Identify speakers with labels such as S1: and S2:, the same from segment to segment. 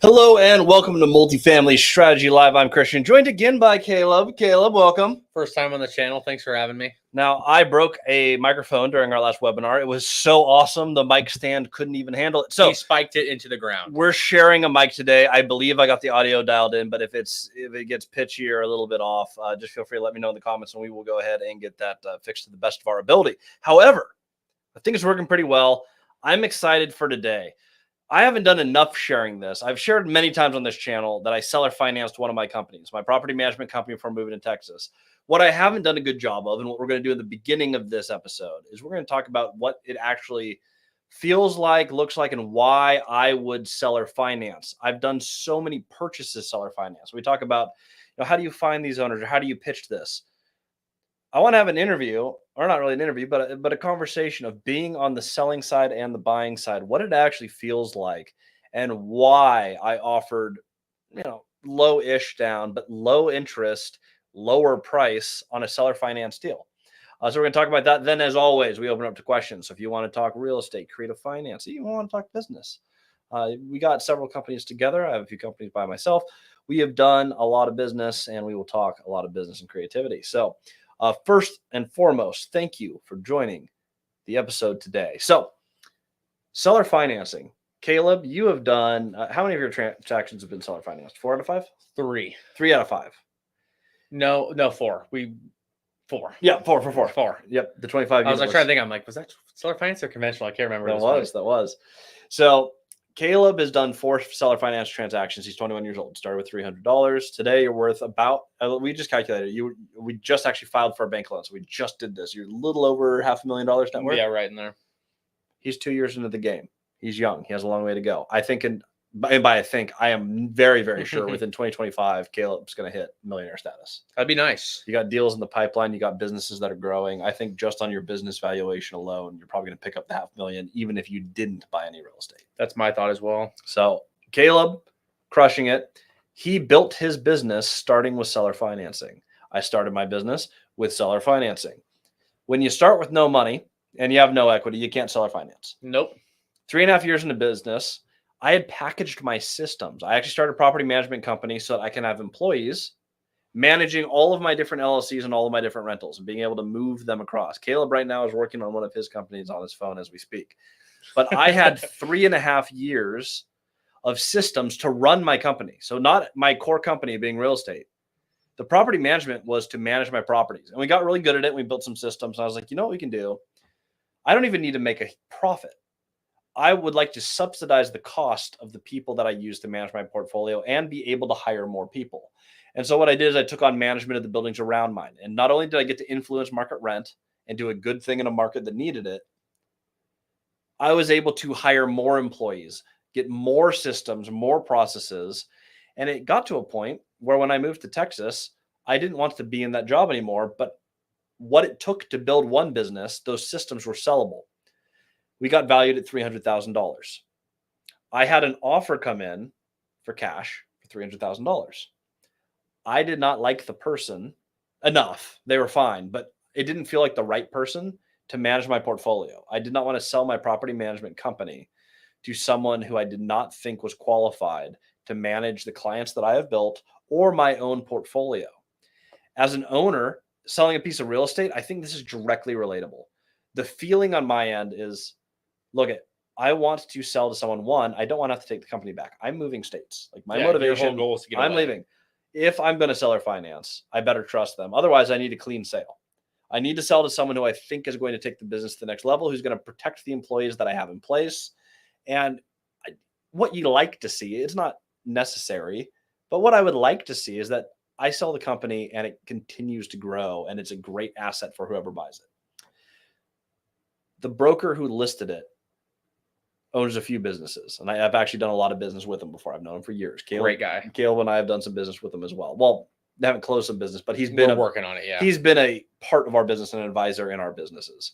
S1: Hello and welcome to Multifamily Strategy Live. I'm Christian, joined again by Caleb. Caleb, welcome.
S2: First time on the channel. Thanks for having me.
S1: Now, I broke a microphone during our last webinar. It was so awesome. The mic stand couldn't even handle it. So
S2: he spiked it into the ground.
S1: We're sharing a mic today. I believe I got the audio dialed in, but if it gets pitchy or a little bit off, just feel free to let me know in the comments and we will go ahead and get that fixed to the best of our ability. However, I think it's working pretty well. I'm excited for today. I haven't done enough sharing this. I've shared many times on this channel that I seller financed one of my companies, my property management company before moving to Texas. What I haven't done a good job of, and what we're going to do in the beginning of this episode, is we're going to talk about what it actually feels like, looks like, and why I would seller finance. I've done so many purchases seller finance. We talk about, how do you find these owners or how do you pitch this? I want to have an interview, or not really an interview, but a conversation of being on the selling side and the buying side, what it actually feels like and why I offered, low-ish down, but low interest, lower price on a seller finance deal. So we're going to talk about that. Then, as always, we open up to questions. So if you want to talk real estate, creative finance, you want to talk business, we got several companies together. I have a few companies by myself. We have done a lot of business, and we will talk a lot of business and creativity. So first and foremost, thank you for joining the episode today. So, seller financing. Caleb, you have done, how many of your transactions have been seller financed? 4 out of 5?
S2: 3.
S1: 3 out of 5.
S2: No, 4. 4.
S1: Yeah, 4 for 4.
S2: 4.
S1: Yep, the 25.
S2: I was trying to think. I'm like, was that seller finance or conventional? I can't remember.
S1: That was. So, Caleb has done 4 seller finance transactions. He's 21 years old. Started with $300. Today, you're worth about, we just calculated, we just actually filed for a bank loan. So we just did this. You're a little over $500,000 net worth.
S2: Yeah, right in there.
S1: He's 2 years into the game. He's young. He has a long way to go. I think, I am very, very sure within 2025, Caleb's going to hit millionaire status.
S2: That'd be nice.
S1: You got deals in the pipeline. You got businesses that are growing. I think just on your business valuation alone, you're probably going to pick up the $500,000, even if you didn't buy any real estate.
S2: That's my thought as well.
S1: So Caleb, crushing it. He built his business starting with seller financing. I started my business with seller financing. When you start with no money and you have no equity, you can't seller finance.
S2: Nope.
S1: 3.5 years into business, I had packaged my systems. I actually started a property management company so that I can have employees managing all of my different LLCs and all of my different rentals and being able to move them across. Caleb right now is working on one of his companies on his phone as we speak. But I had 3.5 years of systems to run my company. So not my core company being real estate. The property management was to manage my properties. And we got really good at it. We built some systems. And I was like, you know what we can do? I don't even need to make a profit. I would like to subsidize the cost of the people that I use to manage my portfolio and be able to hire more people. And so what I did is I took on management of the buildings around mine. And not only did I get to influence market rent and do a good thing in a market that needed it, I was able to hire more employees, get more systems, more processes. And it got to a point where when I moved to Texas, I didn't want to be in that job anymore. But what it took to build one business, those systems were sellable. We got valued at $300,000. I had an offer come in for cash for $300,000. I did not like the person enough. They were fine, but it didn't feel like the right person to manage my portfolio. I did not want to sell my property management company to someone who I did not think was qualified to manage the clients that I have built or my own portfolio. As an owner selling a piece of real estate, I think this is directly relatable. The feeling on my end is, look, I want to sell to someone. One, I don't want to have to take the company back. I'm moving states. Like my motivation,
S2: your whole goal is to get
S1: I'm
S2: away.
S1: leaving. If I'm going to sell or finance, I better trust them. Otherwise, I need a clean sale. I need to sell to someone who I think is going to take the business to the next level, who's going to protect the employees that I have in place. And what you like to see, it's not necessary, but what I would like to see is that I sell the company and it continues to grow and it's a great asset for whoever buys it. The broker who listed it owns a few businesses, and I've actually done a lot of business with him before. I've known him for years.
S2: Great guy.
S1: Caleb and I have done some business with him as well. Well, they haven't closed some business, but we're
S2: working on it. Yeah.
S1: He's been a part of our business and an advisor in our businesses.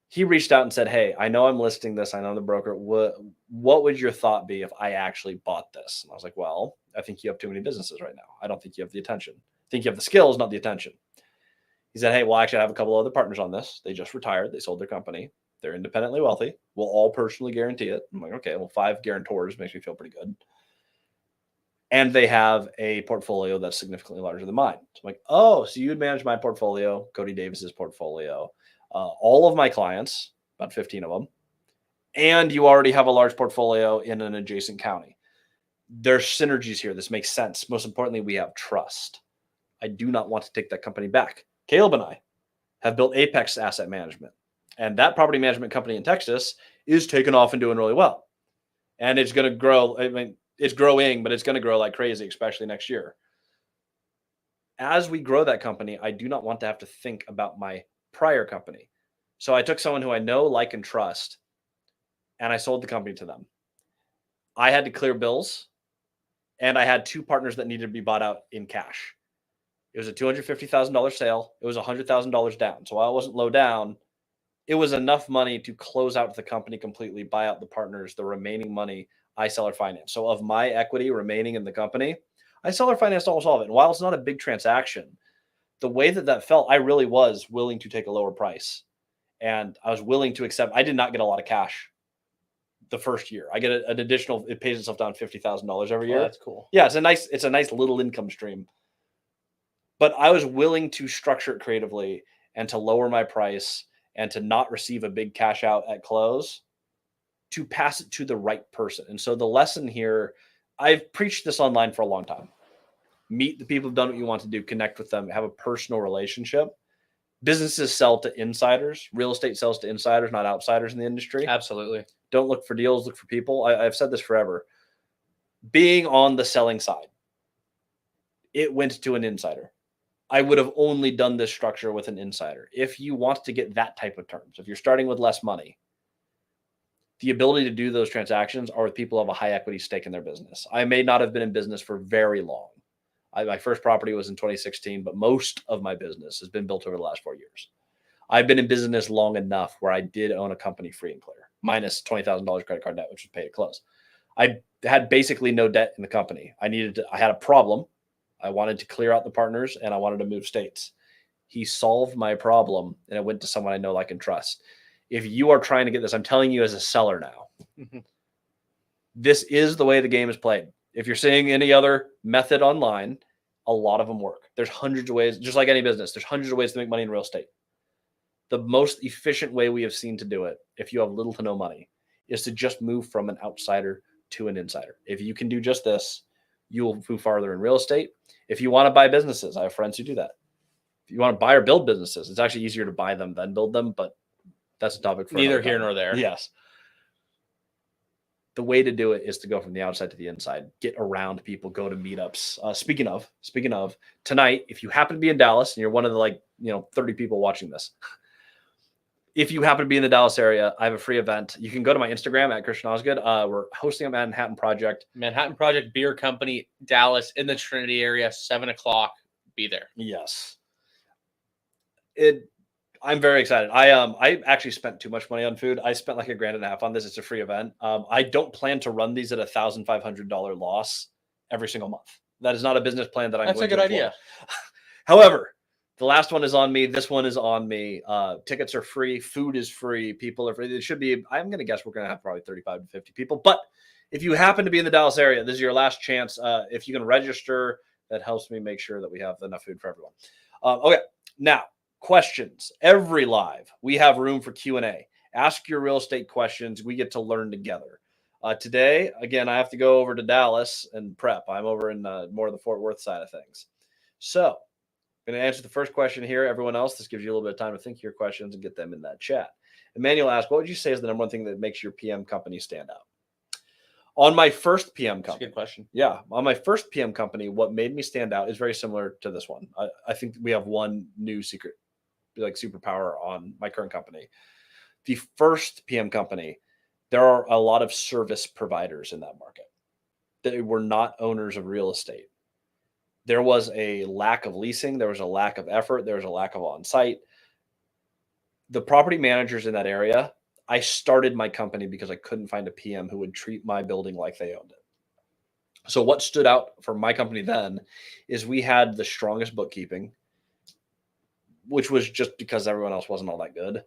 S1: He reached out and said, hey, I know I'm listing this. I know the broker. What would your thought be if I actually bought this? And I was like, well, I think you have too many businesses right now. I don't think you have the attention. I think you have the skills, not the attention. He said, hey, well, actually, I have a couple other partners on this. They just retired. They sold their company. They're independently wealthy. We'll all personally guarantee it. I'm like, okay, well, 5 guarantors makes me feel pretty good. and they have a portfolio that's significantly larger than mine. So I'm like, oh, so you would manage my portfolio, Cody Davis's portfolio, all of my clients, about 15 of them, and you already have a large portfolio in an adjacent county. There's synergies here. This makes sense. Most importantly, we have trust. I do not want to take that company back. Caleb and I have built Apex Asset Management, and that property management company in Texas is taking off and doing really well. And it's going to grow. I mean, it's growing, but it's going to grow like crazy, especially next year. As we grow that company, I do not want to have to think about my prior company. So I took someone who I know, like, and trust, and I sold the company to them. I had to clear bills, and I had 2 partners that needed to be bought out in cash. It was a $250,000 sale. It was $100,000 down. So while it wasn't low down, it was enough money to close out the company completely, buy out the partners. The remaining money, I seller finance. So of my equity remaining in the company, I seller financed almost all of it. And while it's not a big transaction, the way that felt, I really was willing to take a lower price. And I was willing to accept. I did not get a lot of cash the first year. I get an additional, it pays itself down $50,000 every year.
S2: Oh, that's cool.
S1: Yeah, it's a nice little income stream. But I was willing to structure it creatively and to lower my price and to not receive a big cash out at close, to pass it to the right person. And so the lesson here, I've preached this online for a long time. Meet the people who've done what you want to do, connect with them, have a personal relationship. Businesses sell to insiders. Real estate sells to insiders, not outsiders in the industry.
S2: Absolutely.
S1: Don't look for deals, look for people. I've said this forever. Being on the selling side, it went to an insider. I would have only done this structure with an insider. If you want to get that type of terms, if you're starting with less money, the ability to do those transactions are with people who have a high equity stake in their business. I may not have been in business for very long. My first property was in 2016, but most of my business has been built over the last 4 years. I've been in business long enough where I did own a company free and clear, minus $20,000 credit card debt, which was paid at close. I had basically no debt in the company. I had a problem. I wanted to clear out the partners, and I wanted to move states. He solved my problem, and it went to someone I know, like, and trust. If you are trying to get this, I'm telling you as a seller now, this is the way the game is played. If you're seeing any other method online, a lot of them work. There's hundreds of ways, just like any business, there's hundreds of ways to make money in real estate. The most efficient way we have seen to do it, if you have little to no money, is to just move from an outsider to an insider. If you can do just this, you will move farther in real estate. If you want to buy businesses, I have friends who do that. If you want to buy or build businesses, it's actually easier to buy them than build them, but that's a topic for
S2: neither here nor there.
S1: Yes. The way to do it is to go from the outside to the inside, get around people, go to meetups. Speaking of tonight, if you happen to be in Dallas and you're one of the 30 people watching this, if you happen to be in the Dallas area, I have a free event. You can go to my Instagram at Christian Osgood. We're hosting a Manhattan Project
S2: Beer Company, Dallas, in the Trinity area, 7:00. Be there.
S1: Yes. I'm very excited. I actually spent too much money on food. I spent like $1.5 grand on this. It's a free event. I don't plan to run these at $1,500 loss every single month. That is not a business plan that I'm
S2: That's
S1: going
S2: a good
S1: to
S2: idea.
S1: However, the last one is on me. This one is on me. Tickets are free. Food is free. People are free. It should be, I'm going to guess we're going to have probably 35 to 50 people. But if you happen to be in the Dallas area, this is your last chance. If you can register, that helps me make sure that we have enough food for everyone. Okay. Now, questions. Every live, we have room for Q&A. Ask your real estate questions. We get to learn together. Today, again, I have to go over to Dallas and prep. I'm over in more of the Fort Worth side of things. So I'm going to answer the first question here. Everyone else, this gives you a little bit of time to think of your questions and get them in that chat. Emmanuel asked, what would you say is the number one thing that makes your PM company stand out? On my first PM company.
S2: That's a good question.
S1: Yeah. On my first PM company, what made me stand out is very similar to this one. I think we have one new secret, like superpower on my current company. The first PM company, there are a lot of service providers in that market that were not owners of real estate. There was a lack of leasing. There was a lack of effort. There was a lack of on-site. The property managers in that area, I started my company because I couldn't find a PM who would treat my building like they owned it. So what stood out for my company then is we had the strongest bookkeeping, which was just because everyone else wasn't all that good.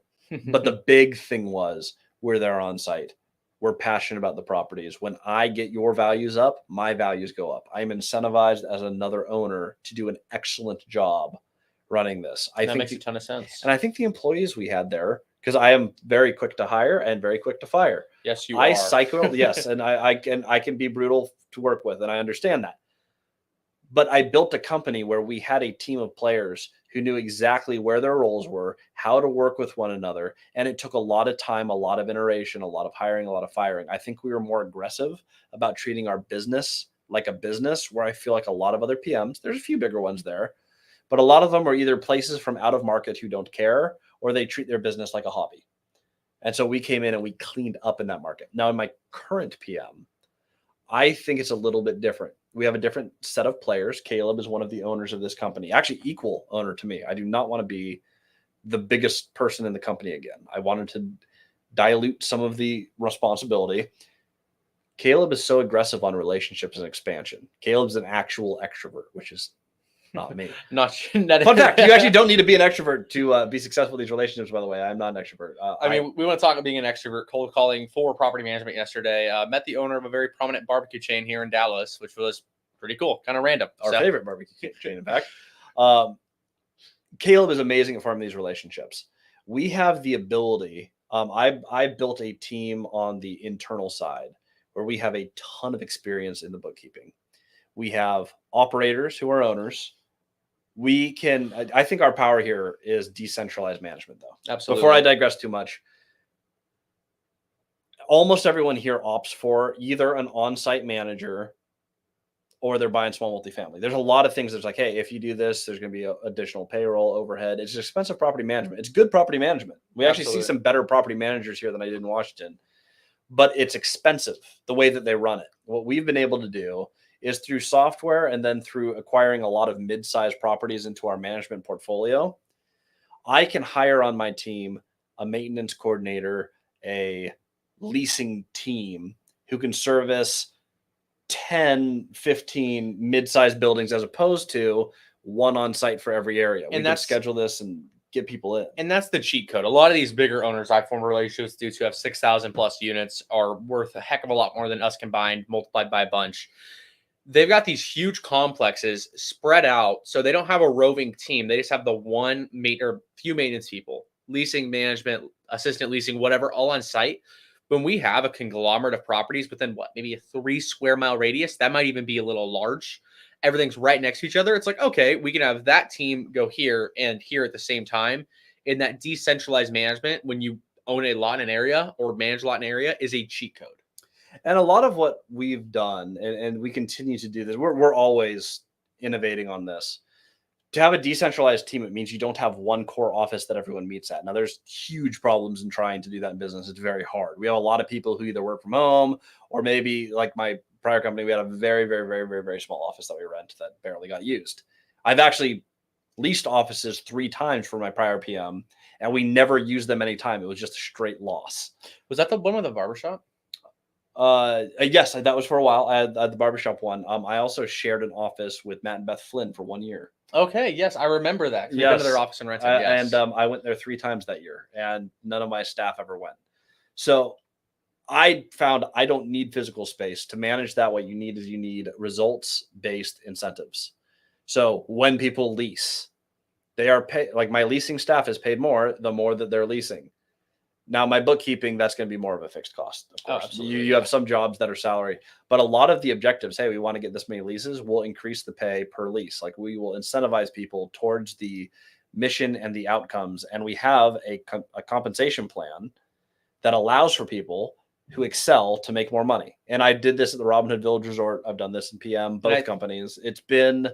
S1: But the big thing was we're there on site. we're passionate about the properties. When I get your values up, my values go up. I'm incentivized as another owner to do an excellent job running this.
S2: That makes a ton of sense.
S1: And I think the employees we had there, because I am very quick to hire and very quick to fire.
S2: Yes, you are.
S1: Yes, and I can be brutal to work with, and I understand that. But I built a company where we had a team of players who knew exactly where their roles were, how to work with one another. And it took a lot of time, a lot of iteration, a lot of hiring, a lot of firing. I think we were more aggressive about treating our business like a business, where I feel like a lot of other PMs, there's a few bigger ones there, but a lot of them are either places from out of market who don't care, or they treat their business like a hobby. And so we came in and we cleaned up in that market. Now in my current PM, I think it's a little bit different. We have a different set of players. Caleb is one of the owners of this company, actually equal owner to me. I do not want to be the biggest person in the company again. I wanted to dilute some of the responsibility. Caleb is so aggressive on relationships and expansion. Caleb's an actual extrovert, which is not me.
S2: Fun
S1: fact, you actually don't need to be an extrovert to be successful in these relationships, by the way. I'm not an extrovert.
S2: I mean, we want to talk about being an extrovert. Cold calling for property management yesterday. Met the owner of a very prominent barbecue chain here in Dallas, which was pretty cool, kind of random.
S1: Our favorite barbecue chain, in fact. Caleb is amazing at forming these relationships. We have the ability. I built a team on the internal side where we have a ton of experience in the bookkeeping. We have operators who are owners. I think our power here is decentralized management, though.
S2: Absolutely.
S1: Before I digress too much, almost everyone here opts for either an on-site manager or they're buying small multifamily. There's a lot of things that's like, hey, if you do this, there's going to be additional payroll, overhead. It's expensive property management. It's good property management. We actually see some better property managers here than I did in Washington, but it's expensive the way that they run it. What we've been able to do is through software and then through acquiring a lot of mid-sized properties into our management portfolio, I can hire on my team a maintenance coordinator, a leasing team who can service 10, 15 mid-sized buildings as opposed to one on site for every area. We can schedule this and get people in.
S2: And that's the cheat code. A lot of these bigger owners I form relationships due to have 6,000 plus units are worth a heck of a lot more than us combined, multiplied by a bunch. They've got these huge complexes spread out, so they don't have a roving team. They just have the one or few maintenance people, leasing, management, assistant leasing, whatever, all on site. When we have a conglomerate of properties within maybe a 3 square mile radius, that might even be a little large. Everything's right next to each other. It's like, okay, we can have that team go here and here at the same time. In that decentralized management, when you own a lot in an area or manage a lot in an area, is a cheat code.
S1: And a lot of what we've done, and we continue to do this, we're always innovating on this. To have a decentralized team, it means you don't have one core office that everyone meets at. Now, there's huge problems in trying to do that in business. It's very hard. We have a lot of people who either work from home or maybe like my prior company, we had a very, very, very, very, very small office that we rent that barely got used. I've actually leased offices 3 times for my prior PM, and we never used them anytime. It was just a straight loss.
S2: Was that the one with the barbershop?
S1: Yes, that was for a while. I had the barbershop one. I also shared an office with Matt and Beth Flynn for 1 year.
S2: Okay, yes, I remember that. You've been to their office in Renton, yes.
S1: And I went there 3 times that year, and none of my staff ever went. So I found I don't need physical space to manage that. What you need results-based incentives. So when people lease, they are paid. Like my leasing staff is paid more the more that they're leasing. Now, my bookkeeping, that's going to be more of a fixed cost, of course. You have some jobs that are salary, but a lot of the objectives, hey, we want to get this many leases, will increase the pay per lease. Like we will incentivize people towards the mission and the outcomes. And we have a compensation plan that allows for people who excel to make more money. And I did this at the Robin Hood Village Resort. I've done this in PM, both companies. It's been...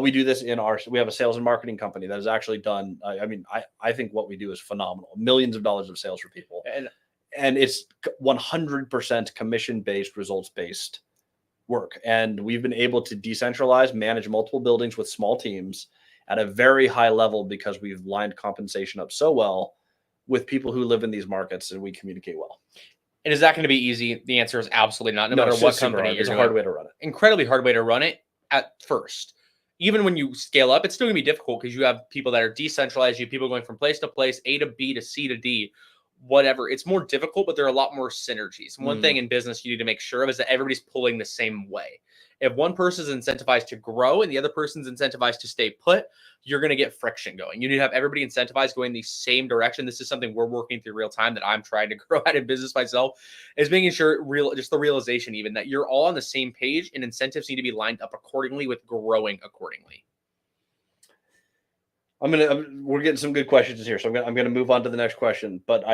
S1: we do this we have a sales and marketing company that has actually done, I think what we do is phenomenal. Millions of dollars of sales for people. And it's 100% commission-based, results-based work. And we've been able to decentralize, manage multiple buildings with small teams at a very high level because we've lined compensation up so well with people who live in these markets and we communicate well.
S2: And is that going to be easy? The answer is absolutely not. No matter what company you're doing.
S1: It's a hard way to run it.
S2: Incredibly hard way to run it at first. Even when you scale up, it's still going to be difficult because you have people that are decentralized. You have people going from place to place, A to B to C to D. whatever. It's more difficult, but there are a lot more synergies. One thing in business you need to make sure of is that everybody's pulling the same way. If one person is incentivized to grow and the other person's incentivized to stay put, you're going to get friction going. You need to have everybody incentivized going the same direction. This is something we're working through real time that I'm trying to grow at in business myself, is making sure just the realization even that you're all on the same page and incentives need to be lined up accordingly with growing accordingly.
S1: We're getting some good questions here, so I'm gonna move on to the next question. But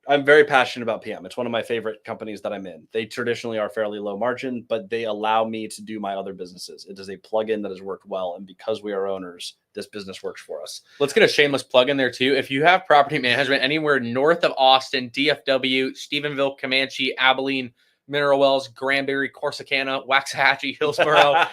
S1: I'm very passionate about PM. It's one of my favorite companies that I'm in. They traditionally are fairly low margin, but they allow me to do my other businesses. It is a plugin that has worked well, and because we are owners, this business works for us.
S2: Let's get a shameless plug in there too. If you have property management anywhere north of Austin, DFW, Stephenville, Comanche, Abilene, Mineral Wells, Granbury, Corsicana, Waxahachie, Hillsborough,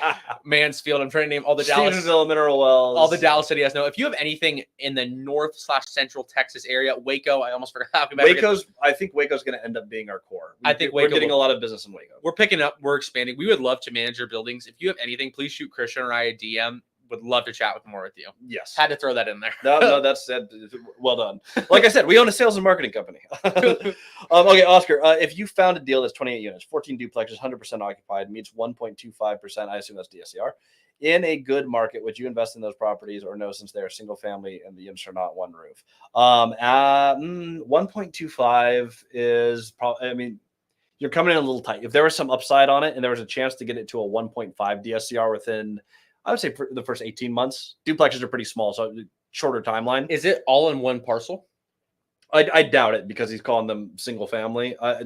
S2: Mansfield. I'm trying to name all the Dallas,
S1: Stephenville, Mineral Wells,
S2: all the Dallas city guys know. If you have anything in the north/central Texas area, Waco, I almost forgot.
S1: I think Waco's going to end up being our core.
S2: We're
S1: getting a lot of business in Waco.
S2: We're picking up. We're expanding. We would love to manage your buildings. If you have anything, please shoot Christian or I a DM. Would love to chat with more with you.
S1: Yes.
S2: Had to throw that in there.
S1: No, that's well done. Like I said, we own a sales and marketing company. Okay, Oscar, if you found a deal that's 28 units, 14 duplexes, 100% occupied, meets 1.25%, I assume that's DSCR, in a good market, would you invest in those properties or no, since they're single family and the units are not one roof? 1.25 is probably, I mean, you're coming in a little tight. If there was some upside on it and there was a chance to get it to a 1.5 DSCR within, I would say, for the first 18 months. Duplexes are pretty small, so shorter timeline.
S2: Is it all in one parcel?
S1: I doubt it because he's calling them single family. I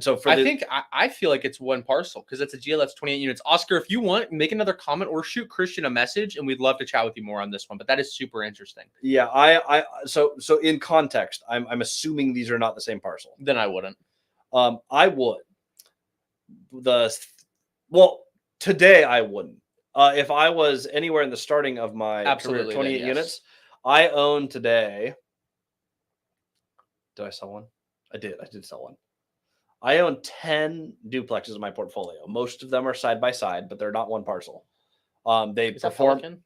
S2: feel like it's one parcel because it's a deal that's 28 units. Oscar, if you want, make another comment or shoot Christian a message, and we'd love to chat with you more on this one. But that is super interesting.
S1: Yeah, so in context, I'm assuming these are not the same parcel.
S2: Then I wouldn't.
S1: I would. Today I wouldn't. If I was anywhere in the starting of my career, 28 units, I own today. Did I sell one? I did sell one. I own 10 duplexes in my portfolio. Most of them are side by side, but they're not one parcel. They perform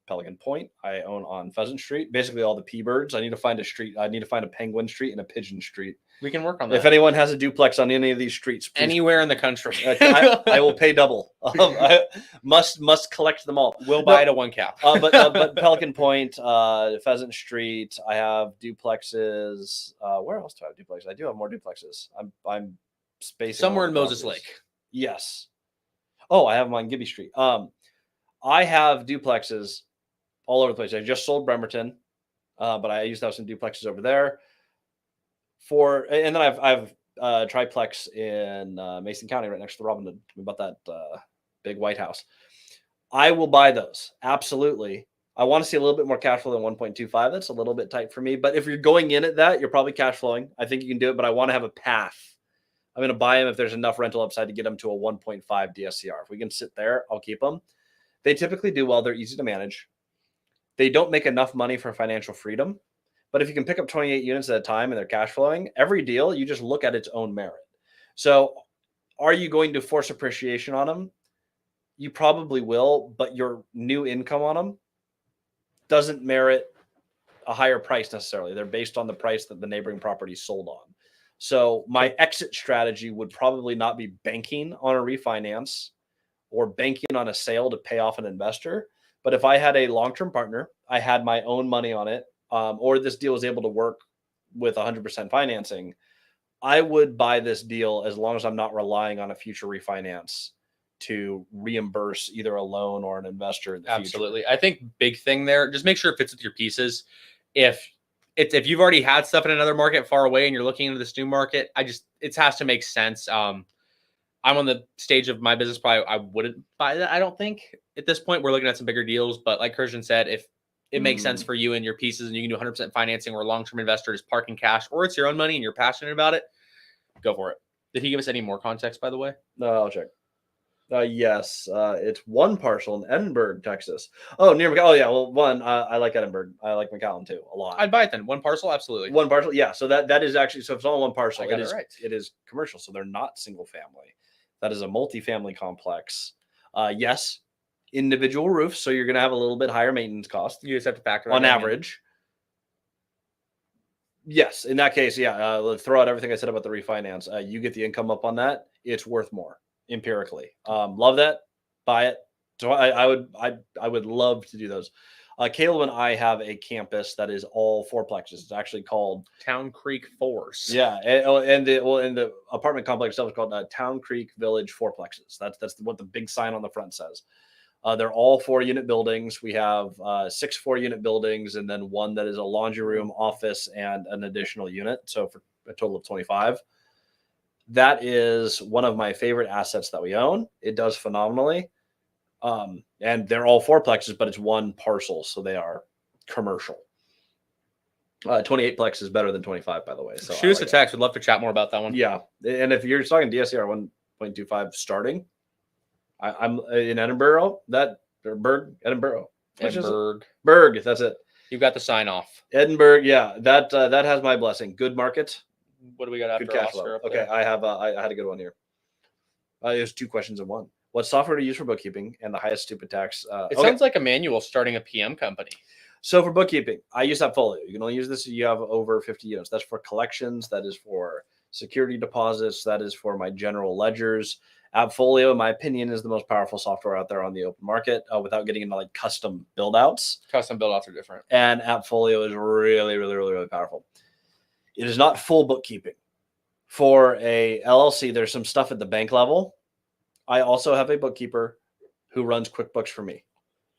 S1: Pelican Point. I own on Pheasant Street. Basically, all the P-birds. I need to find a street. I need to find a Penguin Street and a Pigeon Street.
S2: We can work on that.
S1: If anyone has a duplex on any of these streets, please,
S2: anywhere in the country,
S1: I will pay double. I must collect them all.
S2: We'll buy it at one cap.
S1: But Pelican Point, Pheasant Street. I have duplexes. Where else do I have duplexes? I do have more duplexes. I'm spacing
S2: somewhere in Moses Lake.
S1: Yes. Oh, I have them on Gibby Street. I have duplexes all over the place. I just sold Bremerton, but I used to have some duplexes over there. And then I've triplex in Mason County, right next to Robin Hood. We bought that big white house. I will buy those. Absolutely. I want to see a little bit more cash flow than 1.25. That's a little bit tight for me. But if you're going in at that, you're probably cash flowing. I think you can do it, but I want to have a path. I'm going to buy them if there's enough rental upside to get them to a 1.5 DSCR. If we can sit there, I'll keep them. They typically do well. They're easy to manage. They don't make enough money for financial freedom. But if you can pick up 28 units at a time and they're cash flowing, every deal, you just look at its own merit. So are you going to force appreciation on them? You probably will, but your new income on them doesn't merit a higher price necessarily. They're based on the price that the neighboring property sold on. So my exit strategy would probably not be banking on a refinance or banking on a sale to pay off an investor. But if I had a long-term partner, I had my own money on it, or this deal was able to work with 100% financing, I would buy this deal as long as I'm not relying on a future refinance to reimburse either a loan or an investor in the
S2: Absolutely.
S1: future.
S2: I think big thing there, just make sure it fits with your pieces. If you've already had stuff in another market far away and you're looking into this new market, it has to make sense. I'm on the stage of my business, probably I wouldn't buy that. I don't think at this point we're looking at some bigger deals, but like Christian said, if it makes sense for you and your pieces and you can do 100% financing or a long-term investor is parking cash, or it's your own money and you're passionate about it, go for it. Did he give us any more context, by the way?
S1: No, I'll check. Yes, it's one parcel in Edinburgh, Texas. Oh, near McAllen. Oh, yeah. Well, one, I like Edinburgh. I like McAllen too a lot.
S2: I'd buy it then. One parcel, absolutely.
S1: One parcel, yeah. So that is actually, so if it's all one parcel,
S2: I got it right.
S1: It is commercial. So they're not single family. That is a multifamily complex. Yes, individual roofs. So you're going to have a little bit higher maintenance cost.
S2: You just have to factor that
S1: on average. Yes, in that case, yeah. Let's throw out everything I said about the refinance. You get the income up on that; it's worth more empirically. Love that. Buy it. So I would love to do those. Caleb and I have a campus that is all fourplexes. It's actually called
S2: Town Creek Force.
S1: Yeah, and the apartment complex itself is called Town Creek Village Fourplexes. That's what the big sign on the front says. They're all 4-unit buildings. We have 6 4-unit buildings, and then one that is a laundry room, office, and an additional unit. So for a total of 25. That is one of my favorite assets that we own. It does phenomenally, and they're all fourplexes, but it's one parcel, so they are commercial. 28 plex is better than 25, by the way. So
S2: shoot us a text. We'd love to chat more about that one.
S1: Yeah, and if you're talking DSCR 1.25 starting, I'm in Edinburgh. Edinburgh. Berg. That's it.
S2: You got the sign off.
S1: Edinburgh. Yeah, that has my blessing. Good market.
S2: What do we got after
S1: good cash
S2: Oscar?
S1: Flow. Okay, I had a good one here. There's 2 questions in one. What software to use for bookkeeping and the highest stupid tax?
S2: It sounds like a manual starting a PM company.
S1: So for bookkeeping, I use AppFolio. You can only use this if you have over 50 units. That's for collections. That is for security deposits. That is for my general ledgers. AppFolio, in my opinion, is the most powerful software out there on the open market without getting into like custom build outs.
S2: Custom build outs are different.
S1: And AppFolio is really, really, really, really powerful. It is not full bookkeeping. For a LLC, there's some stuff at the bank level. I also have a bookkeeper who runs QuickBooks for me.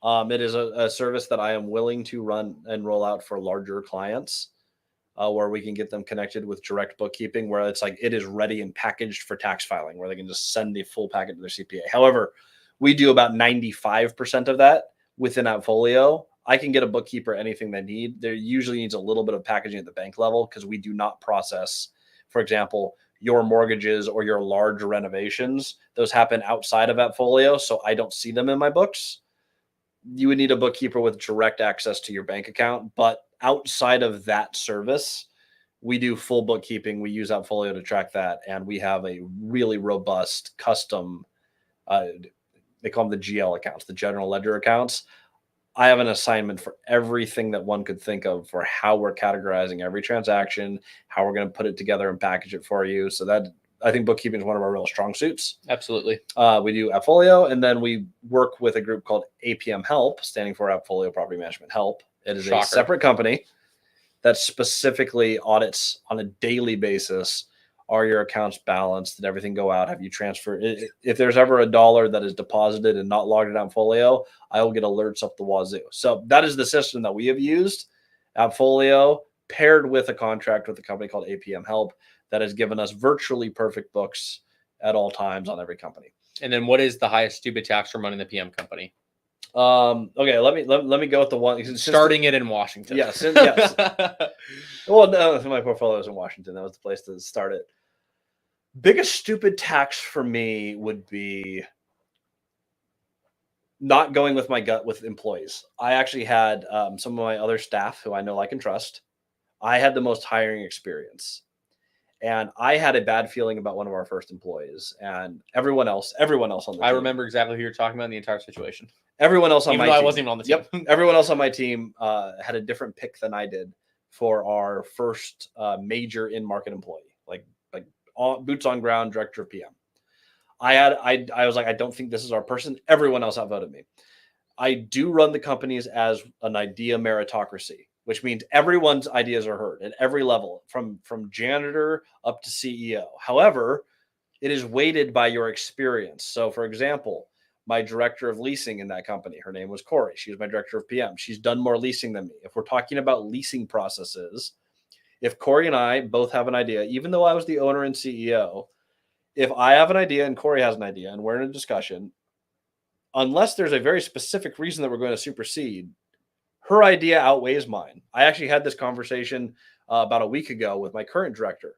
S1: It is a service that I am willing to run and roll out for larger clients where we can get them connected with direct bookkeeping, where it's like it is ready and packaged for tax filing, where they can just send the full packet to their CPA. However, we do about 95% of that within AppFolio. I can get a bookkeeper anything they need. There usually needs a little bit of packaging at the bank level because we do not process, for example, your mortgages or your large renovations. Those happen outside of AppFolio, so I don't see them in my books. You would need a bookkeeper with direct access to your bank account. But outside of that service, we do full bookkeeping. We use AppFolio to track that. And we have a really robust custom, they call them the GL accounts, the general ledger accounts. I have an assignment for everything that one could think of for how we're categorizing every transaction, how we're going to put it together and package it for you. So that I think bookkeeping is one of our real strong suits.
S2: Absolutely.
S1: We do AppFolio, and then we work with a group called APM Help, standing for AppFolio Property Management Help. It is a separate company that specifically audits on a daily basis. Are your accounts balanced? Did everything go out? Have you transferred? If there's ever a dollar that is deposited and not logged in AppFolio, I will get alerts up the wazoo. So that is the system that we have used. AppFolio paired with a contract with a company called APM Help that has given us virtually perfect books at all times on every company.
S2: And then what is the highest stupid tax from running the PM company?
S1: Okay, let me go with the one
S2: starting it in Washington.
S1: Yes. Well, no, my portfolio is in Washington. That was the place to start it. Biggest stupid tax for me would be not going with my gut with employees. I actually had some of my other staff who I know, like, and trust. I had the most hiring experience. And I had a bad feeling about one of our first employees, and everyone else on the team.
S2: I remember exactly who you're talking about in the entire situation.
S1: Everyone else on my team.
S2: I wasn't even on the team.
S1: Yep. Everyone else on my team had a different pick than I did for our first major in-market employee, like boots on ground director of PM. I was like, I don't think this is our person. Everyone else outvoted me. I do run the companies as an idea meritocracy, which means everyone's ideas are heard at every level, from janitor up to CEO. However, it is weighted by your experience. So, for example, my director of leasing in that company, her name was Corey. She was my director of PM. She's done more leasing than me. If we're talking about leasing processes, if Corey and I both have an idea, even though I was the owner and CEO, if I have an idea and Corey has an idea and we're in a discussion, unless there's a very specific reason that we're going to supersede, her idea outweighs mine. I actually had this conversation about a week ago with my current director.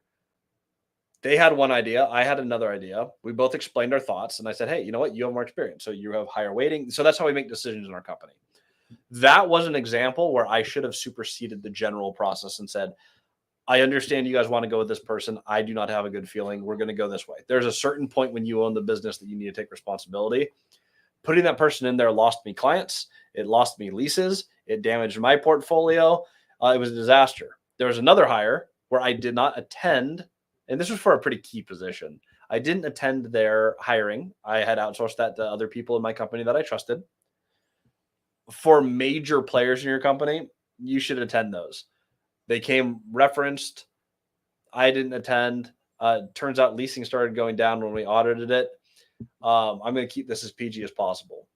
S1: They had one idea. I had another idea. We both explained our thoughts. And I said, hey, you know what? You have more experience, so you have higher weighting. So that's how we make decisions in our company. That was an example where I should have superseded the general process and said, I understand you guys want to go with this person. I do not have a good feeling. We're going to go this way. There's a certain point when you own the business that you need to take responsibility. Putting that person in there lost me clients. It lost me leases. It damaged my portfolio. It was a disaster. There was another hire where I did not attend, and this was for a pretty key position. I didn't attend their hiring. I had outsourced that to other people in my company that I trusted. For major players in your company, you should attend those. They came referenced. I didn't attend. Turns out leasing started going down when we audited it. I'm going to keep this as PG as possible.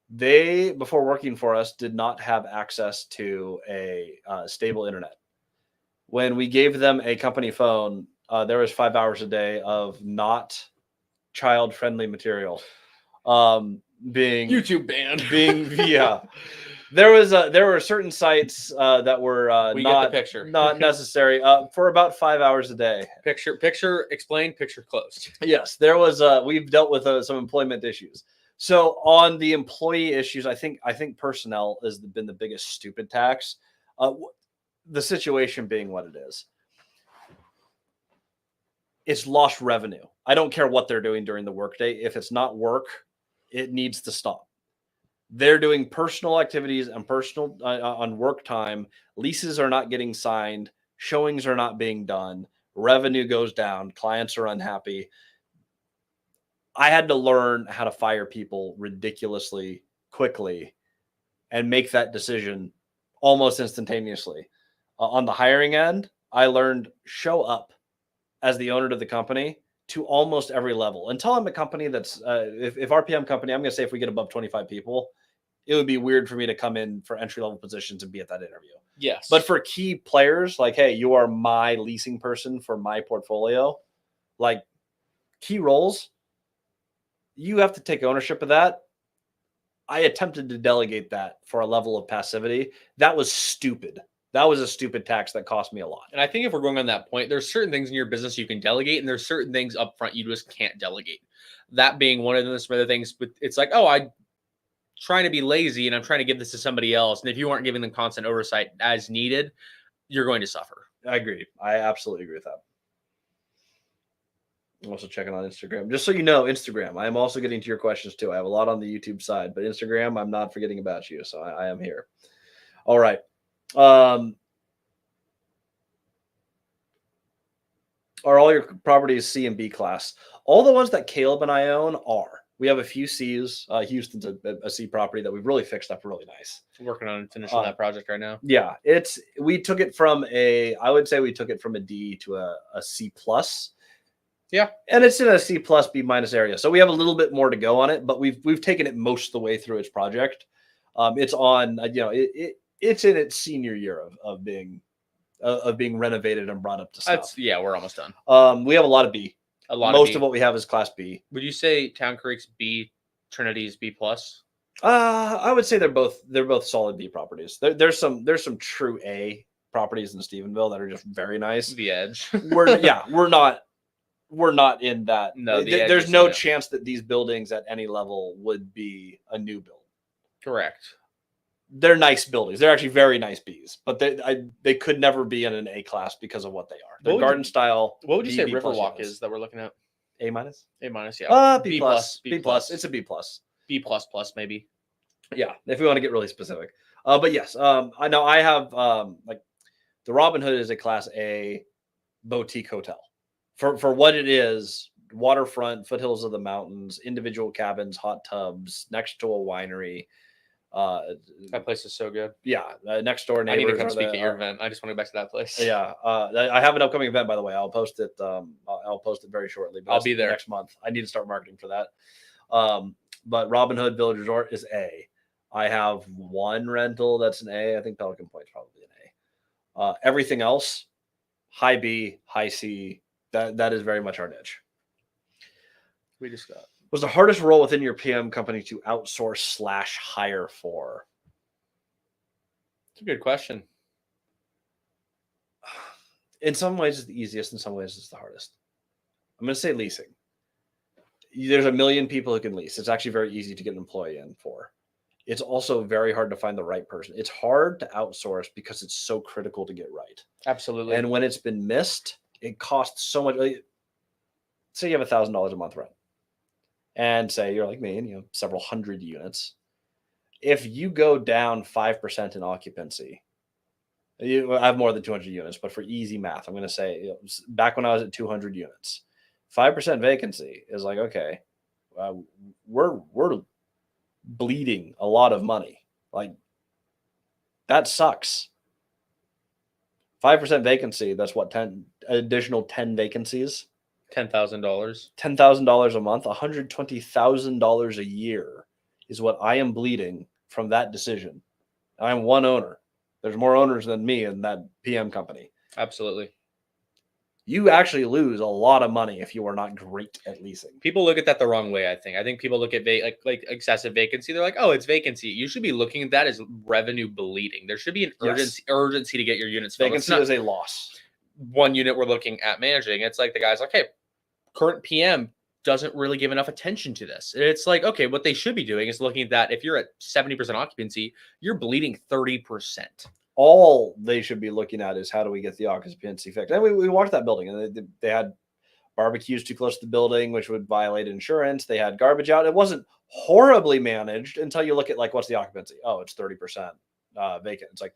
S1: They, before working for us, did not have access to a stable internet. When we gave them a company phone, there was 5 hours a day of not child-friendly material being
S2: YouTube banned.
S1: Yeah. There were certain sites that were
S2: We get the picture.
S1: not necessary for about 5 hours a day.
S2: Picture explained, picture closed.
S1: Yes, there was. We've dealt with some employment issues. So on the employee issues, I think personnel has been the biggest stupid tax. The situation being what it is, it's lost revenue. I don't care what they're doing during the workday. If it's not work, it needs to stop. They're doing personal activities and personal on work time. Leases are not getting signed. Showings are not being done. Revenue goes down. Clients are unhappy. I had to learn how to fire people ridiculously quickly and make that decision almost instantaneously. On the hiring end, I learned show up as the owner of the company to almost every level. Until I'm a company that's, if RPM company, I'm going to say if we get above 25 people, it would be weird for me to come in for entry-level positions and be at that interview.
S2: Yes.
S1: But for key players, like, hey, you are my leasing person for my portfolio, like key roles, you have to take ownership of that. I attempted to delegate that for a level of passivity. That was stupid. That was a stupid tax that cost me a lot.
S2: And I think if we're going on that point, there's certain things in your business you can delegate, and there's certain things up front you just can't delegate. That being one of them. Some other things, but it's like, oh, I'm trying to be lazy and I'm trying to give this to somebody else. And if you aren't giving them constant oversight as needed, you're going to suffer.
S1: I agree. I absolutely agree with that. I'm also checking on Instagram. Just so you know, Instagram, I am also getting to your questions too. I have a lot on the YouTube side, but Instagram, I'm not forgetting about you. So I am here. All right. Are all your properties C and B class? All the ones that Caleb and I own are. We have a few C's. Houston's a C property that we've really fixed up really nice.
S2: Working on finishing that project right now.
S1: Yeah, we took it from I would say we took it from a D to a C plus.
S2: Yeah,
S1: and it's in a C plus B minus area, so we have a little bit more to go on it, but we've taken it most of the way through its project. It's on, it's in its senior year of being renovated and brought up to stuff.
S2: We're almost done.
S1: We have a lot of B. Most of what we have is Class B.
S2: Would you say Town Creek's B, Trinity's B plus?
S1: I would say they're both solid B properties. There's some true A properties in Stephenville that are just very nice.
S2: The Edge.
S1: We're not in that.
S2: No,
S1: there's no chance that these buildings at any level would be a new build.
S2: Correct.
S1: They're nice buildings. They're actually very nice Bs, but they could never be in an A class because of what they are. They're garden style.
S2: What would you say Riverwalk is that we're looking at?
S1: A minus.
S2: A minus, yeah.
S1: B plus. B plus. It's a B plus.
S2: B plus maybe.
S1: Yeah, if we want to get really specific. But yes, I know I have like the Robin Hood is a Class A boutique hotel. For what it is, waterfront, foothills of the mountains, individual cabins, hot tubs, next to a winery.
S2: That place is so good.
S1: Yeah, next door neighbors.
S2: I need to come speak at your event. I just want to go back to that place.
S1: Yeah, I have an upcoming event, by the way. I'll post it. I'll post it very shortly.
S2: I'll be there
S1: next month. I need to start marketing for that. But Robin Hood Village Resort is A. I have one rental that's an A. I think Pelican Point's probably an A. Everything else, high B, high C. That is very much our niche.
S2: We just got.
S1: Was the hardest role within your PM company to outsource / hire for?
S2: It's a good question.
S1: In some ways, it's the easiest. In some ways, it's the hardest. I'm going to say leasing. There's a million people who can lease. It's actually very easy to get an employee in for. It's also very hard to find the right person. It's hard to outsource because it's so critical to get right.
S2: Absolutely.
S1: And when it's been missed, it costs so much. Say you have $1,000 a month rent. And say you're like me and you have several hundred units. If you go down 5% in occupancy, I have more than 200 units, but for easy math, I'm going to say back when I was at 200 units, 5% vacancy is like, okay, we're bleeding a lot of money. Like, that sucks. 5% vacancy, that's what, 10 additional 10 vacancies?
S2: $10,000.
S1: $10,000 a month, $120,000 a year is what I am bleeding from that decision. I'm one owner. There's more owners than me in that PM company.
S2: Absolutely.
S1: You actually lose a lot of money if you are not great at leasing.
S2: People look at that the wrong way, I think. I think people look at like excessive vacancy. They're like, oh, it's vacancy. You should be looking at that as revenue bleeding. There should be an urgency to get your units filled.
S1: Vacancy is a loss.
S2: One unit we're looking at managing. It's like the guy's like, hey, current PM doesn't really give enough attention to this. It's like, okay, what they should be doing is looking at that. If you're at 70% occupancy, you're bleeding 30%.
S1: All they should be looking at is how do we get the occupancy fixed. And we walked that building, and they had barbecues too close to the building, which would violate insurance. They had garbage out. It wasn't horribly managed until you look at, like, what's the occupancy? Oh, it's 30% vacant. It's like,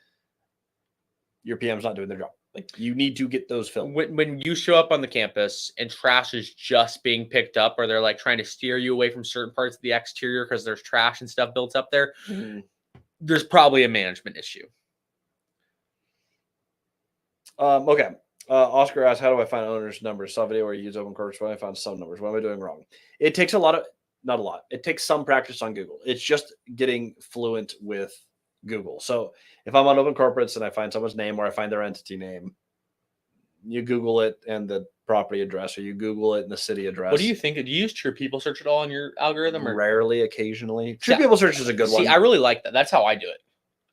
S1: your PM's not doing their job. Like, you need to get those filled.
S2: When you show up on the campus and trash is just being picked up, or they're like trying to steer you away from certain parts of the exterior because there's trash and stuff built up there, there's probably a management issue.
S1: Okay. Oscar asked, how do I find owners' numbers? Saw a video where you use open corpus, but I found some numbers. What am I doing wrong? It takes not a lot. It takes some practice on Google. It's just getting fluent with Google. So if I'm on open corporates and I find someone's name or I find their entity name, you Google it and the property address, or you Google it and the city address.
S2: What do you think? Do you use True People Search at all in your algorithm? Or?
S1: Rarely, occasionally. True People Search is a good one.
S2: See, I really like that. That's how I do it.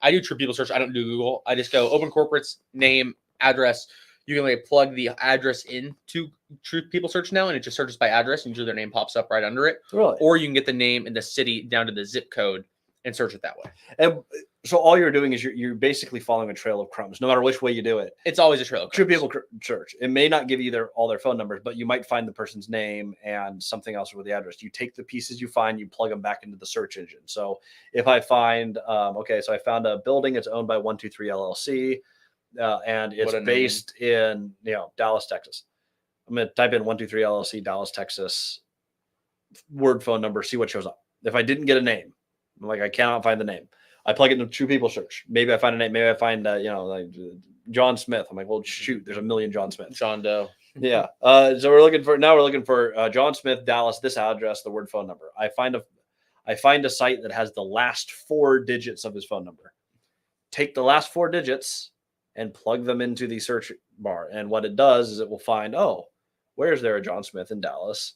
S2: I do True People Search. I don't do Google. I just go open corporates, name, address. You can like plug the address into True People Search now, and it just searches by address, and usually their name pops up right under it.
S1: Really?
S2: Or you can get the name and the city down to the zip code and search it that way.
S1: And so all you're doing is you're basically following a trail of crumbs, no matter which way you do it.
S2: It's always a trail of
S1: True
S2: crumbs.
S1: People Search. It may not give you all their phone numbers, but you might find the person's name and something else with the address. You take the pieces you find, you plug them back into the search engine. So if I find, so I found a building. It's owned by 123 LLC. And it's based in Dallas, Texas. I'm going to type in 123 LLC, Dallas, Texas, word phone number, see what shows up. If I didn't get a name, I'm like, I cannot find the name. I plug it into True People Search. Maybe I find a name. Maybe I find, like John Smith. I'm like, well, shoot, there's a million John Smiths.
S2: John Doe.
S1: Yeah. So we're looking for John Smith, Dallas, this address, the word phone number. I find a site that has the last 4 digits of his phone number. Take the last 4 digits and plug them into the search bar. And what it does is it will find, where's there a John Smith in Dallas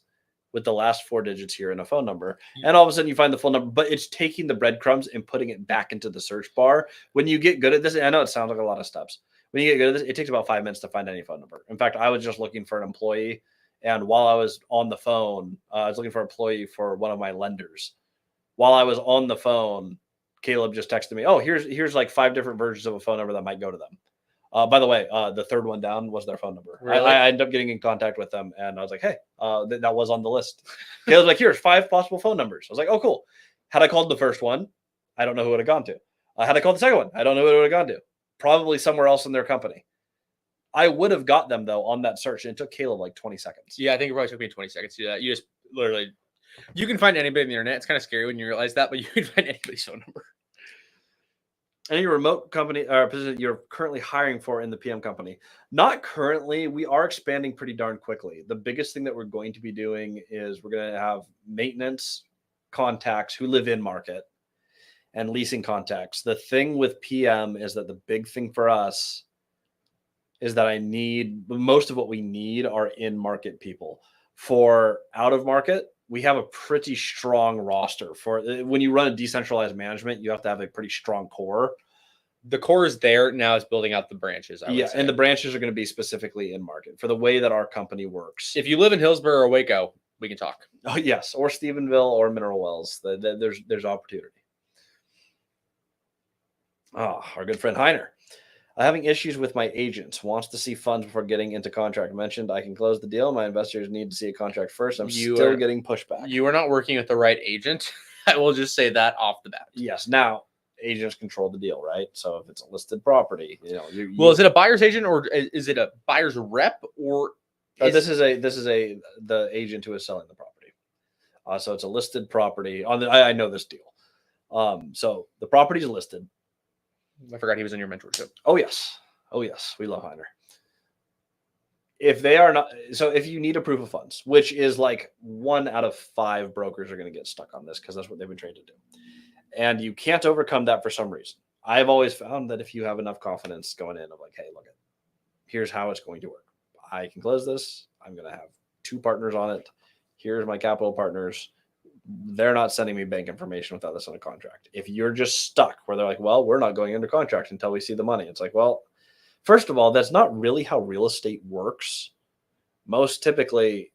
S1: with the last 4 digits here and a phone number? And all of a sudden you find the phone number, but it's taking the breadcrumbs and putting it back into the search bar. When you get good at this, I know it sounds like a lot of steps. When you get good at this, it takes about 5 minutes to find any phone number. In fact, I was just looking for an employee. And while I was on the phone, I was looking for an employee for one of my lenders. While I was on the phone, Caleb just texted me, here's like 5 different versions of a phone number that might go to them. By the way, the third one down was their phone number.
S2: Really?
S1: I ended up getting in contact with them, and I was like, hey, that was on the list. Caleb's like, here's 5 possible phone numbers. I was like, oh, cool. Had I called the first one, I don't know who it would have gone to. Had I called the second one, I don't know who it would have gone to. Probably somewhere else in their company. I would have got them, though, on that search, and it took Caleb like 20 seconds.
S2: Yeah, I think it probably took me 20 seconds to do that. You just literally, you can find anybody on the internet. It's kind of scary when you realize that, but you can find anybody's phone number.
S1: Any remote company or position you're currently hiring for in the PM company? Not currently. We are expanding pretty darn quickly. The biggest thing that we're going to be doing is we're going to have maintenance contacts who live in market and leasing contacts. The thing with PM is that the big thing for us is that most of what we need are in market people. For out of market, we have a pretty strong roster. For when you run a decentralized management, you have to have a pretty strong core.
S2: The core is there. Now it's building out the branches. I would say.
S1: And the branches are going to be specifically in market for the way that our company works.
S2: If you live in Hillsborough or Waco, we can talk.
S1: Oh, yes. Or Stephenville or Mineral Wells. There's opportunity. Our good friend Heiner. Having issues with my agents, wants to see funds before getting into contract. Mentioned I can close the deal. My investors need to see a contract first. I'm still getting pushback.
S2: You are not working with the right agent. I will just say that off the bat.
S1: Yes. Now, agents control the deal, right? So if it's a listed property,
S2: Well, is it a buyer's agent or is it a buyer's rep or
S1: this is the agent who is selling the property. So it's a listed property on the. I know this deal. So the property is listed.
S2: I forgot he was in your mentorship.
S1: Oh yes, we love Heiner. If they are not, so if you need a proof of funds, which is like 1 out of 5 brokers are going to get stuck on this because that's what they've been trained to do, and you can't overcome that for some reason. I've always found that if you have enough confidence going in of like, hey, look, here's how it's going to work. I can close this. I'm going to have 2 partners on it. Here's my capital partners. They're not sending me bank information without this on a contract. If you're just stuck where they're like, well, we're not going under contract until we see the money. It's like, well, first of all, that's not really how real estate works. Most typically,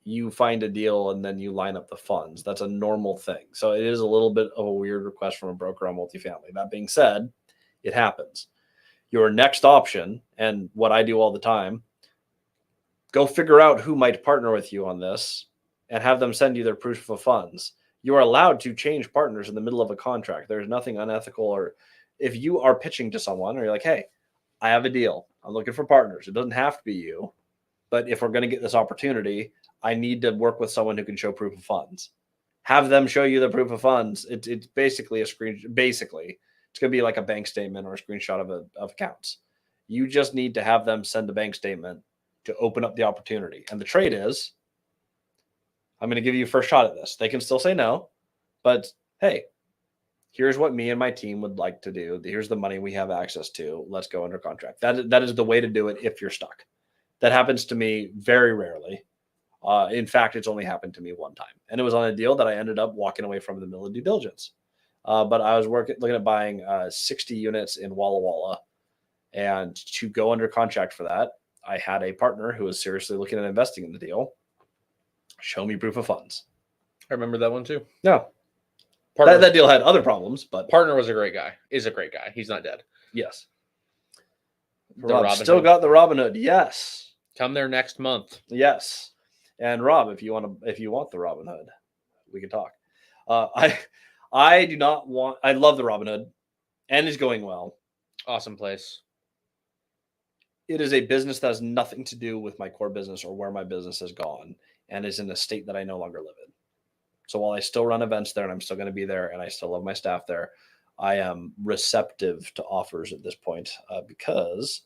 S1: you find a deal and then you line up the funds. That's a normal thing. So it is a little bit of a weird request from a broker on multifamily. That being said, it happens. Your next option, and what I do all the time, go figure out who might partner with you on this and have them send you their proof of funds. You are allowed to change partners in the middle of a contract. There's nothing unethical. Or if you are pitching to someone or you're like, hey, I have a deal. I'm looking for partners. It doesn't have to be you. But if we're going to get this opportunity, I need to work with someone who can show proof of funds. Have them show you the proof of funds. It's basically a screen. Basically, it's going to be like a bank statement or a screenshot of accounts. You just need to have them send a bank statement to open up the opportunity. And the trade is, I'm going to give you a first shot at this. They can still say no, but hey, here's what me and my team would like to do. Here's the money we have access to. Let's go under contract. That is the way to do it if you're stuck. That happens to me very rarely. In fact, it's only happened to me one time. And it was on a deal that I ended up walking away from in the middle of due diligence. But I was looking at buying 60 units in Walla Walla. And to go under contract for that, I had a partner who was seriously looking at investing in the deal. Show me proof of funds.
S2: I remember that one too.
S1: No.
S2: Partner,
S1: That deal had other problems, but
S2: partner was a great guy. Is a great guy. He's not dead.
S1: yes.
S2: The
S1: Rob
S2: Robin
S1: still
S2: Hood.
S1: got the Robin Hood. Yes.
S2: Come there next month.
S1: Yes. And Rob, if you want the Robin Hood, we can talk. I do not want. I love the Robin Hood, and is going well.
S2: Awesome place.
S1: It is a business that has nothing to do with my core business or where my business has gone, and is in a state that I no longer live in. So while I still run events there, and I'm still going to be there, and I still love my staff there, I am receptive to offers at this point because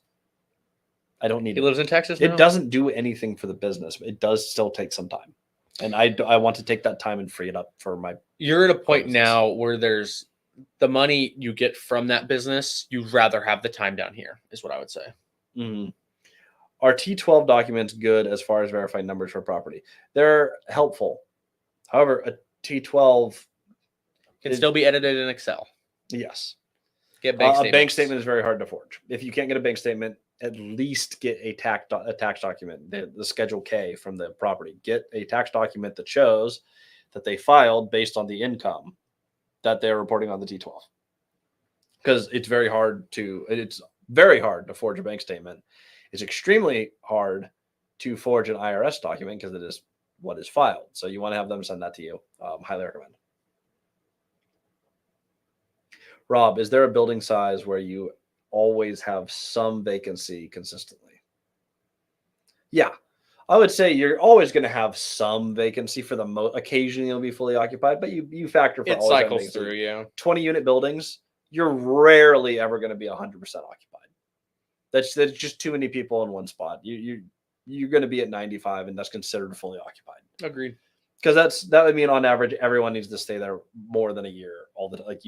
S1: I don't need
S2: He
S1: it.
S2: lives in Texas now?
S1: It doesn't do anything for the business. It does still take some time. And I want to take that time and free it up for my.
S2: You're at a point
S1: business.
S2: now where there's the money you get from that business. You'd rather have the time down here, is what I would say.
S1: Mm-hmm. Are T12 documents good as far as verifying numbers for property? They're helpful. However, a T12
S2: Can still be edited in Excel.
S1: Yes.
S2: Get bank
S1: A bank statement is very hard to forge. If you can't get a bank statement, at least get a tax document, the Schedule K from the property. Get a tax document that shows that they filed based on the income that they're reporting on the T12. Because it's very hard to forge a bank statement. It's extremely hard to forge an IRS document because it is what is filed. So you want to have them send that to you. Highly recommend. Rob, is there a building size where you always have some vacancy consistently? Yeah, I would say you're always going to have some vacancy for the occasionally you'll be fully occupied, but you factor for
S2: it
S1: always
S2: cycles through. Yeah,
S1: 20 unit buildings, you're rarely ever going to be 100% occupied. That's just too many people in one spot. You're going to be at 95, and that's considered fully occupied.
S2: Agreed.
S1: Because that would mean on average everyone needs to stay there more than a year. All the like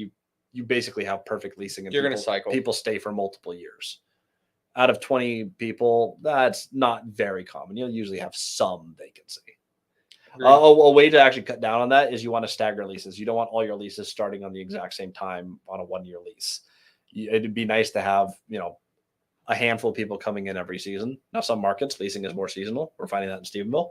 S1: you basically have perfect leasing, and
S2: you're going to cycle.
S1: People stay for multiple years. Out of 20 people, that's not very common. You'll usually have some vacancy. A way to actually cut down on that is you want to stagger leases. You don't want all your leases starting on the exact same time on a 1-year lease. It'd be nice to have, a handful of people coming in every season. Now, some markets, leasing is more seasonal. We're finding that in Stephenville.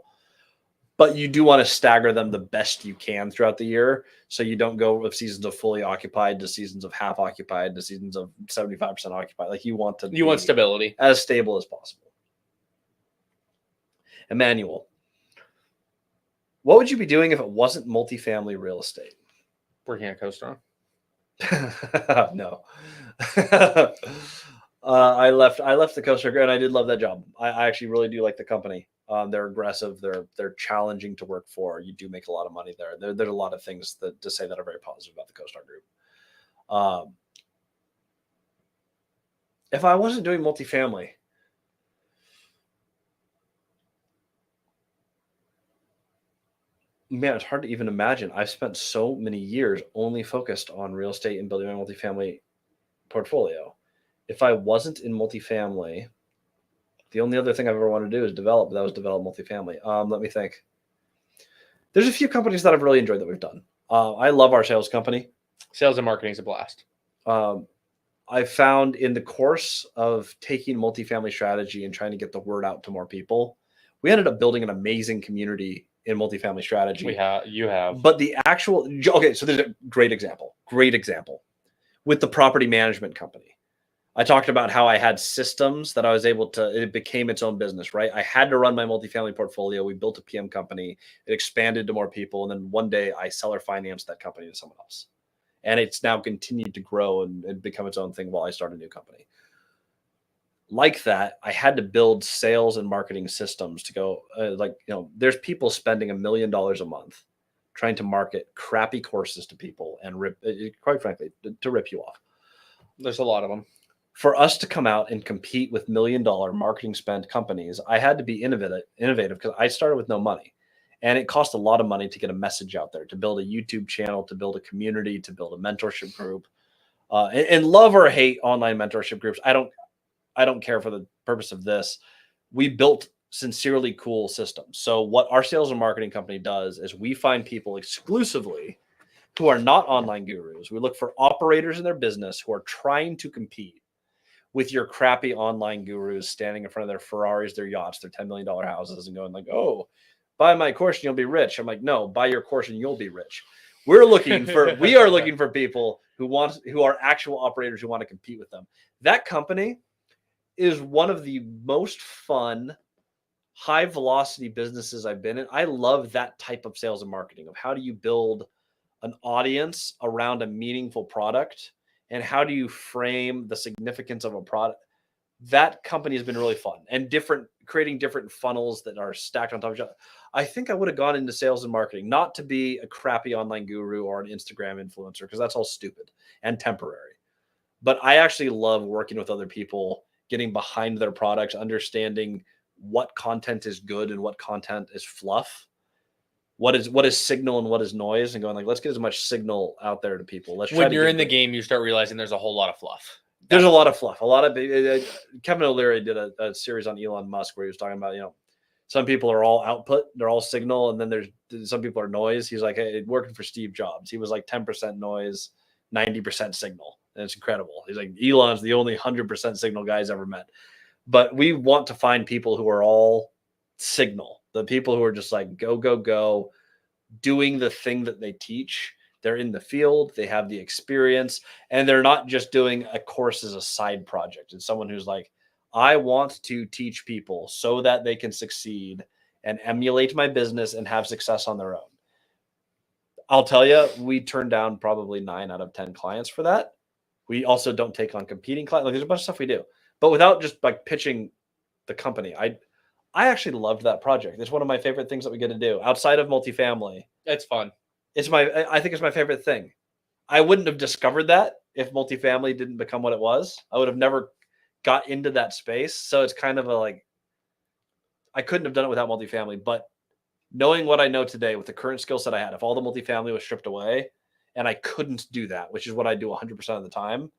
S1: But you do want to stagger them the best you can throughout the year. So you don't go with seasons of fully occupied to seasons of half occupied to seasons of 75% occupied. Like you want
S2: stability.
S1: As stable as possible. Emmanuel, what would you be doing if it wasn't multifamily real estate?
S2: Working at CoStar.
S1: No. I left the Coast Guard, and I did love that job. I actually really do like the company. They're aggressive. They're challenging to work for. You do make a lot of money there. There's a lot of things to say that are very positive about the Coast Guard Group. If I wasn't doing multifamily, man, it's hard to even imagine. I've spent so many years only focused on real estate and building my multifamily portfolio. If I wasn't in multifamily, the only other thing I've ever wanted to do is develop. That was develop multifamily. Let me think. There's a few companies that I've really enjoyed that we've done. I love our sales company.
S2: Sales and marketing is a blast.
S1: I found in the course of taking multifamily strategy and trying to get the word out to more people, we ended up building an amazing community in multifamily strategy.
S2: You have.
S1: But the actual, okay, so there's a great example with the property management company. I talked about how I had systems that I was able to, it became its own business, right? I had to run my multifamily portfolio. We built a PM company. It expanded to more people. And then one day I seller financed that company to someone else. And it's now continued to grow and become its own thing while I start a new company. Like that, I had to build sales and marketing systems to go, there's people spending $1 million a month trying to market crappy courses to people and quite frankly, to rip you off.
S2: There's a lot of them.
S1: For us to come out and compete with $1 million marketing spend companies, I had to be innovative because I started with no money. And it cost a lot of money to get a message out there, to build a YouTube channel, to build a community, to build a mentorship group. And love or hate online mentorship groups, I don't care for the purpose of this. We built sincerely cool systems. So what our sales and marketing company does is we find people exclusively who are not online gurus. We look for operators in their business who are trying to compete with your crappy online gurus standing in front of their Ferraris, their yachts, their $10 million houses and going like, oh, buy my course and you'll be rich. I'm like, no, buy your course and you'll be rich. We are looking for people who are actual operators who want to compete with them. That company is one of the most fun, high velocity businesses I've been in. I love that type of sales and marketing of how do you build an audience around a meaningful product and how do you frame the significance of a product. That company has been really fun and creating different funnels that are stacked on top of each other. I think I would have gone into sales and marketing, not to be a crappy online guru or an Instagram influencer, because that's all stupid and temporary. But I actually love working with other people, getting behind their products, understanding what content is good and what content is fluff. What is signal and what is noise, and going like, let's get as much signal out there to people.
S2: When you're in the game, you start realizing there's a whole lot of fluff.
S1: There's a lot of fluff. A lot of Kevin O'Leary did a series on Elon Musk where he was talking about, some people are all output, they're all signal, and then there's some people are noise. He's like, hey, working for Steve Jobs, he was like 10% noise, 90% signal, and it's incredible. He's like, Elon's the only 100% signal guy he's ever met. But we want to find people who are all signal, the people who are just like go, doing the thing that they teach. They're in the field, they have the experience, and they're not just doing a course as a side project. It's someone who's like, I want to teach people so that they can succeed and emulate my business and have success on their own. I'll tell you, we turn down probably 9 out of 10 clients for that. We also don't take on competing clients. Like, there's a bunch of stuff we do, but without just like pitching the company. I actually loved that project. It's one of my favorite things that we get to do outside of multifamily.
S2: It's fun.
S1: I think it's my favorite thing. I wouldn't have discovered that if multifamily didn't become what it was. I would have never got into that space. So it's kind of I couldn't have done it without multifamily, but knowing what I know today with the current skill set I had, if all the multifamily was stripped away and I couldn't do that, which is what I do 100% of the time,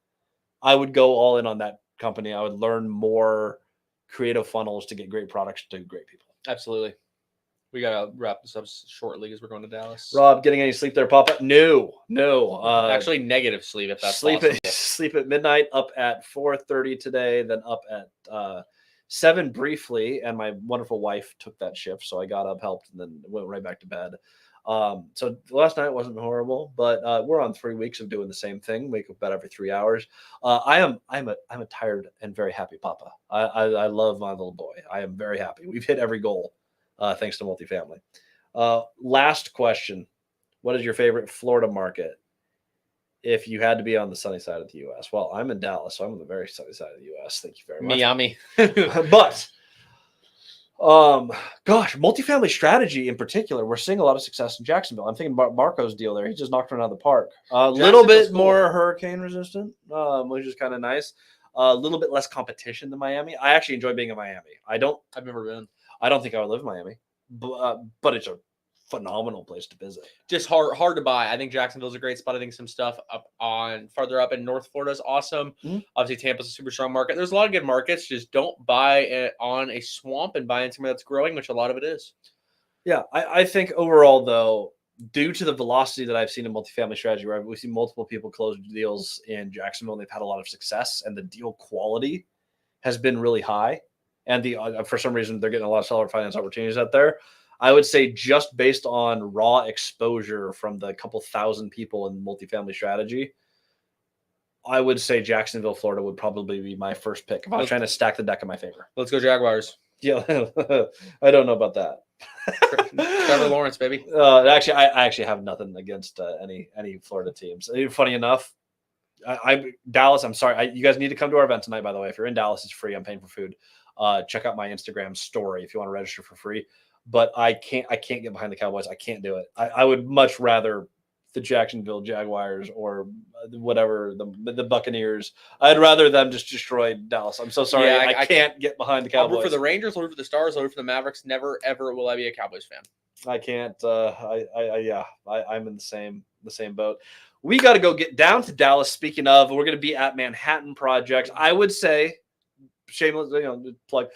S1: I would go all in on that company. I would learn more creative funnels to get great products to great people.
S2: Absolutely. We got to wrap this up shortly because we're going to Dallas.
S1: Rob, getting any sleep there, Papa? No.
S2: Actually, negative sleep if that's possible.
S1: Sleep at midnight, up at 4:30 today, then up at 7 briefly, and my wonderful wife took that shift, so I got up, helped, and then went right back to bed. So last night wasn't horrible, but we're on 3 weeks of doing the same thing. Wake up about every 3 hours. I'm a tired and very happy Papa. I love my little boy. I am very happy. We've hit every goal. Thanks to multifamily. Last question. What is your favorite Florida market? if you had to be on the sunny side of the U.S. Well, I'm in Dallas, so I'm on the very sunny side of the U.S. Thank you very much.
S2: Miami.
S1: But gosh, multifamily strategy in particular, we're seeing a lot of success in Jacksonville. I'm thinking about Marco's deal there. He just knocked one out of the park. A little bit
S2: cool.
S1: more hurricane resistant, which is kind of nice. A little bit less competition than Miami. I actually enjoy being in Miami. I've never been. I don't think I would live in Miami, but it's a phenomenal place to visit.
S2: Just hard to buy. I think Jacksonville's a great spot. I think some stuff farther up in North Florida is awesome.
S1: Mm-hmm.
S2: Obviously, Tampa's a super strong market. There's a lot of good markets. Just don't buy it on a swamp and buy in somewhere that's growing, which a lot of it is.
S1: Yeah, I think overall, though, due to the velocity that I've seen in multifamily strategy, where we've seen multiple people close deals in Jacksonville, and they've had a lot of success, and the deal quality has been really high. And for some reason, they're getting a lot of seller finance opportunities out there. I would say just based on raw exposure from the couple thousand people in multifamily strategy, I would say Jacksonville, Florida would probably be my first pick if I was trying to stack the deck in my favor.
S2: Let's go Jaguars.
S1: Yeah, I don't know about that.
S2: Trevor Lawrence, baby.
S1: Actually, I actually have nothing against any Florida teams. Funny enough, Dallas. I'm sorry. You guys need to come to our event tonight. By the way, if you're in Dallas, it's free. I'm paying for food. Check out my Instagram story if you want to register for free. But I can't get behind the Cowboys. I can't do it. I would much rather the Jacksonville Jaguars or whatever, the Buccaneers. I'd rather them just destroy Dallas. I'm so sorry. Yeah, I can't get behind the Cowboys.
S2: I'll root for the Rangers, I'll root for the Stars, I'll root for the Mavericks. Never, ever will I be a Cowboys fan.
S1: I can't. I'm in the same boat. We got to go get down to Dallas. Speaking of, we're going to be at Manhattan Project. I would say, shameless, plug.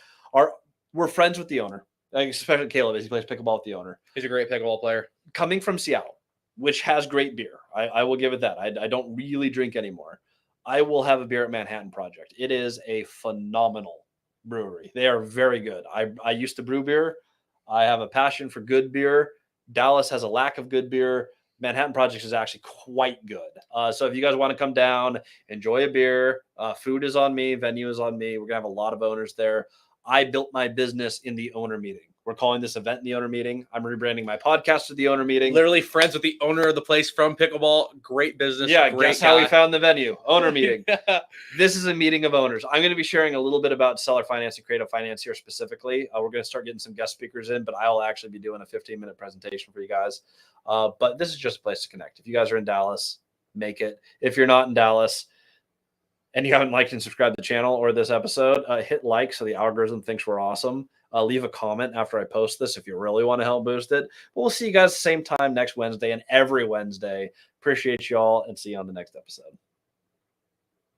S1: We're friends with the owner. Especially Caleb, as he plays pickleball with the owner.
S2: He's a great pickleball player.
S1: Coming from Seattle, which has great beer. I will give it that. I don't really drink anymore. I will have a beer at Manhattan Project. It is a phenomenal brewery. They are very good. I used to brew beer. I have a passion for good beer. Dallas has a lack of good beer. Manhattan Project is actually quite good. So if you guys want to come down, enjoy a beer, food is on me, venue is on me. We're going to have a lot of owners there. I built my business in the owner meeting. We're calling this event in the owner meeting. I'm rebranding my podcast to the owner meeting.
S2: Literally friends with the owner of the place from pickleball. Great business.
S1: Yeah,
S2: great
S1: guess how we found the venue. Owner meeting. This is a meeting of owners. I'm going to be sharing a little bit about seller finance and creative finance here specifically. We're going to start getting some guest speakers in, but I'll actually be doing a 15-minute presentation for you guys. But this is just a place to connect. If you guys are in Dallas, make it. If you're not in Dallas, and you haven't liked and subscribed to the channel or this episode, hit like so the algorithm thinks we're awesome. Leave a comment after I post this if you really want to help boost it. But we'll see you guys same time next Wednesday and every Wednesday. Appreciate y'all and see you on the next episode.